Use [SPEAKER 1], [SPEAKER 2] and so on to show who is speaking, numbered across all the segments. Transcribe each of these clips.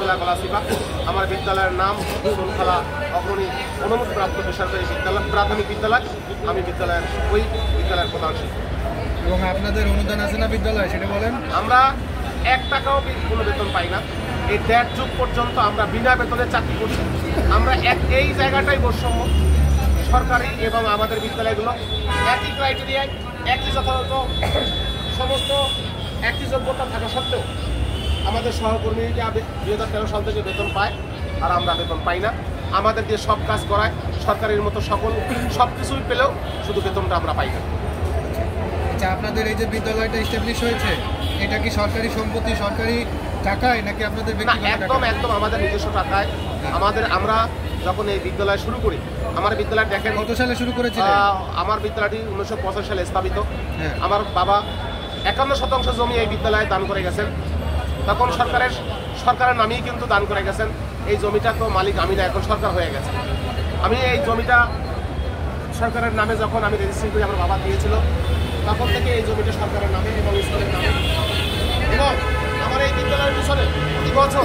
[SPEAKER 1] উপজেলা গলাচিপা। আমার বিদ্যালয়ের নাম শৃঙ্খলা অগ্রণী অনুমতিপ্রাপ্ত বেসরকারি বিদ্যালয় প্রাথমিক বিদ্যালয়। আমি ওই বিদ্যালয়ের প্রধান শিক্ষক।
[SPEAKER 2] এবং আপনাদের অনুদান আছে না বিদ্যালয়, সেটা বলেন।
[SPEAKER 1] আমরা 1 টাকাও কোনো বেতন পাই না। এই 1.5 যুগ পর্যন্ত আমরা বিনা বেতনে চাকরি করছি। আমরা এই জায়গাটাই বৈষম্য। সরকারি এবং আমাদের বিদ্যালয়গুলো একই ক্রাইটেরিয়ায়, একই যথাযথ সমস্ত একই যোগ্যতা থাকা সত্ত্বেও আমাদের সহকর্মীরা 2013 সাল থেকে বেতন পায়, আর আমরা বেতন পাই না। আমাদের দিয়ে সব কাজ করায়, সরকারের মতো সব কিছুই পেলেও শুধু বেতনটা আমরা পাই না।
[SPEAKER 2] আচ্ছা, আপনাদের এই যে বিদ্যালয়টা এস্টাবলিশ হয়েছে, এটা কি সরকারি সম্পত্তি, সরকারি টাকায়, নাকি আপনাদের ব্যক্তিগত টাকায়?
[SPEAKER 1] একদম আমাদের নিজস্ব টাকায়। আমরা যখন এই বিদ্যালয় শুরু করি, আমার বিদ্যালয় দেখেন
[SPEAKER 2] কত সালে শুরু করেছিলেন?
[SPEAKER 1] আমার বিদ্যালয়টি 1985 সালে স্থাপিত। আমার বাবা 51% জমি এই বিদ্যালয়ে দান করে গেছেন। তখন সরকারের নামেই কিন্তু দান করে গেছেন। এই জমিটা তো মালিক আমি না, এখন সরকার হয়ে গেছে। আমি এই জমিটা সরকারের নামে যখন আমি রেজিস্ট্রি করি, আমার বাবা দিয়েছিল, তখন থেকে এই জমিটা সরকারের নামে এবং স্কুলের নামে। এবং আমার এই বিদ্যালয়ের পিছনে প্রতি বছর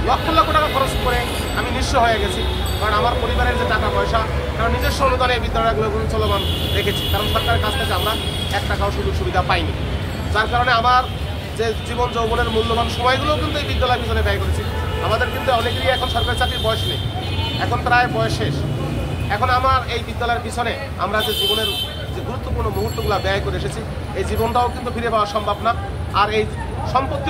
[SPEAKER 1] লক্ষ লক্ষ টাকা খরচ করে আমি নিঃস্ব হয়ে গেছি। কারণ আমার পরিবারের যে টাকা পয়সা, কারণ নিজস্ব অনুদানে এই বিদ্যালয়গুলো চলমান রেখেছি। কারণ সরকারের কাছ থেকে আমরা 1 টাকাও সুযোগ সুবিধা পাইনি। যার কারণে আমার যে জীবন যৌবনের মূল্যবান সময়গুলোও কিন্তু এই বিদ্যালয়ের পিছনে ব্যয় করেছি। আমাদের কিন্তু অনেকেরই এখন সরকারি চাকরির বয়স নেই, এখন প্রায় বয়স শেষ। এখন আমার এই বিদ্যালয়ের পিছনে আমরা যে জীবনের যে গুরুত্বপূর্ণ মুহূর্তগুলো ব্যয় করে এসেছি, এই জীবনটাও কিন্তু ফিরে পাওয়া সম্ভব না। আর এই সম্পত্তি